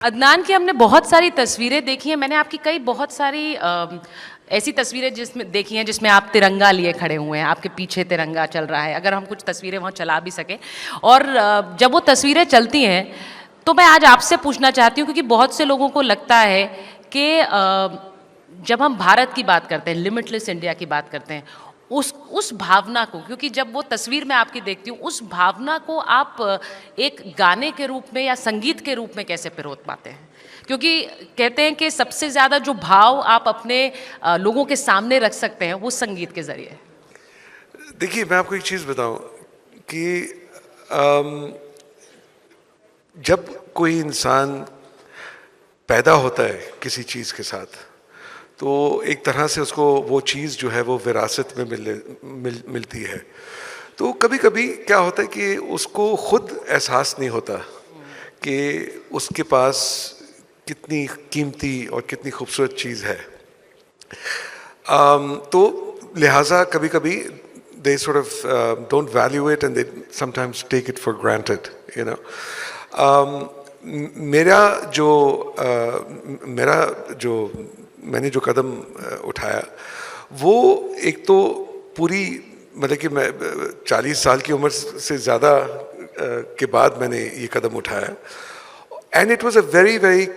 अदनान की हमने बहुत सारी तस्वीरें देखी हैं। मैंने आपकी कई बहुत सारी ऐसी तस्वीरें जिसमें देखी हैं जिसमें आप तिरंगा लिए खड़े हुए हैं, आपके पीछे तिरंगा चल रहा है। अगर हम कुछ तस्वीरें वहाँ चला भी सकें, और जब वो तस्वीरें चलती हैं तो मैं आज आपसे पूछना चाहती हूँ, क्योंकि बहुत से लोगों को लगता है कि जब हम भारत की बात करते हैं, लिमिटलेस इंडिया की बात करते हैं, उस भावना को, क्योंकि जब वो तस्वीर मैं आपकी देखती हूँ, उस भावना को आप एक गाने के रूप में या संगीत के रूप में कैसे पिरोत पाते हैं? क्योंकि कहते हैं कि सबसे ज़्यादा जो भाव आप अपने लोगों के सामने रख सकते हैं वो संगीत के ज़रिए। देखिए, मैं आपको एक चीज़ बताऊं कि अम, जब कोई इंसान पैदा होता है किसी चीज़ के साथ, तो एक तरह से उसको वो चीज़ जो है वो विरासत में मिलती है। तो कभी कभी क्या होता है कि उसको खुद एहसास नहीं होता कि उसके पास कितनी कीमती और कितनी खूबसूरत चीज़ है। तो लिहाजा कभी कभी they sort of don't value it and they sometimes take it for granted, you know. मेरा जो मैंने जो कदम उठाया वो एक तो पूरी मतलब कि मैं 40 साल की उम्र से ज़्यादा के बाद मैंने ये कदम उठाया, and it was a very very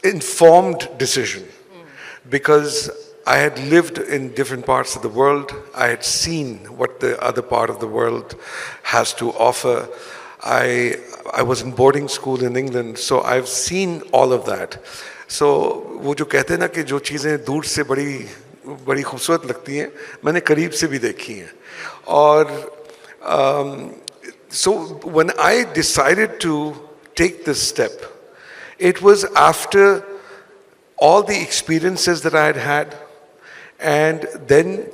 informed decision because I had lived in different parts of the world. I had seen what the other part of the world has to offer. I was in boarding school in England, so I've seen all of that. So वो जो कहते हैं ना कि जो चीज़ें दूर से बड़ी खूबसूरत लगती हैं, मैंने करीब से भी देखी हैं. और so when I decided to take this step, it was after all the experiences that I had had, and then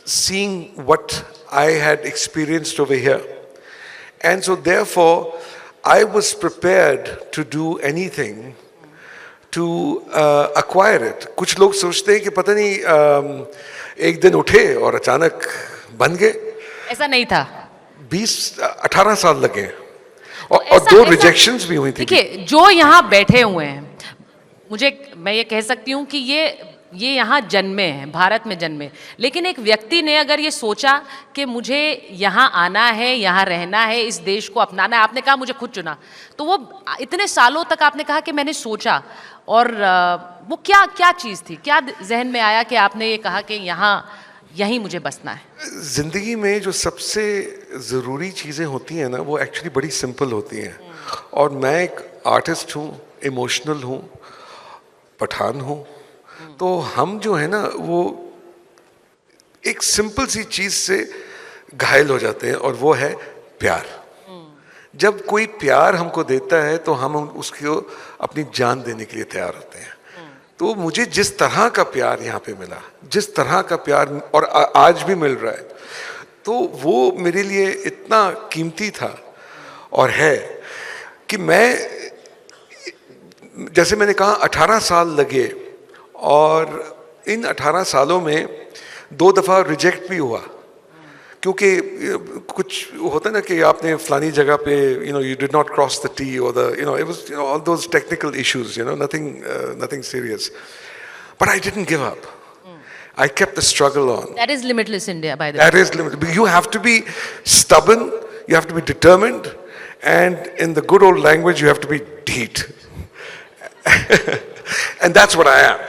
seeing what I had experienced over here. And so therefore, I was prepared to do anything to acquire it. कुछ लोग सोचते हैं कि पता नहीं एक दिन उठे और अचानक बन गए. ऐसा नहीं था. 18 साल लगे और 2 रिजेक्शंस भी हुई थी. देखिए, जो यहाँ बैठे हुए हैं, मैं ये कह सकती हूँ कि ये यहाँ जन्मे हैं, भारत में जन्मे, लेकिन एक व्यक्ति ने अगर ये सोचा कि मुझे यहाँ आना है, यहाँ रहना है, इस देश को अपनाना है, आपने कहा मुझे खुद चुना, तो वो इतने सालों तक आपने कहा कि मैंने सोचा, और वो क्या चीज़ थी, क्या जहन में आया कि आपने ये कहा कि यहीं मुझे बसना है? ज़िंदगी में जो सबसे ज़रूरी चीज़ें होती हैं ना, वो एक्चुअली बड़ी सिंपल होती हैं. और मैं एक आर्टिस्ट हूँ, इमोशनल हूँ, पठान हूँ, तो हम जो है ना वो एक सिंपल सी चीज़ से घायल हो जाते हैं, और वो है प्यार. जब कोई प्यार हमको देता है तो हम उसको अपनी जान देने के लिए तैयार होते हैं. तो मुझे जिस तरह का प्यार यहाँ पे मिला, जिस तरह का प्यार और आज भी मिल रहा है, तो वो मेरे लिए इतना कीमती था और है कि मैं, जैसे मैंने कहा, 18 साल लगे, और इन 18 सालों में 2 दफ़ा रिजेक्ट भी हुआ, क्योंकि कुछ होता है ना कि आपने फलानी जगह पे you did not cross the T, or the it was all those technical issues, nothing serious, but I didn't give up. I kept the struggle on. That is limitless India, by the way. That is limitless. You have to be stubborn, you have to be determined, and in the good old language, you have to be deet. And that's what I am.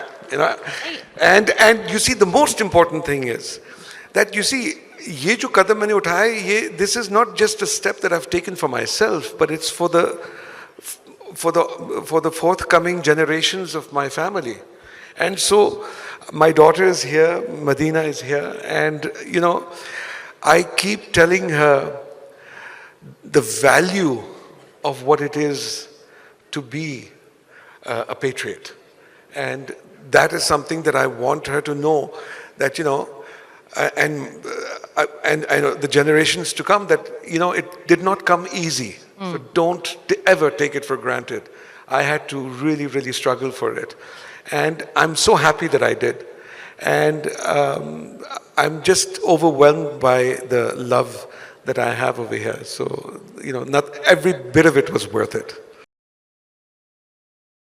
And you see, the most important thing is that, you see, ये जो कदम मैंने उठाया, this is not just a step that I've taken for myself, but it's for the forthcoming generations of my family. And so my daughter is here, Medina is here, and I keep telling her the value of what it is to be a patriot. And that is something that I want her to know, that and I know the generations to come, that it did not come easy. So don't ever take it for granted. I had to really really struggle for it, and I'm so happy that I did. And I'm just overwhelmed by the love that I have over here. So not every bit of it was worth it.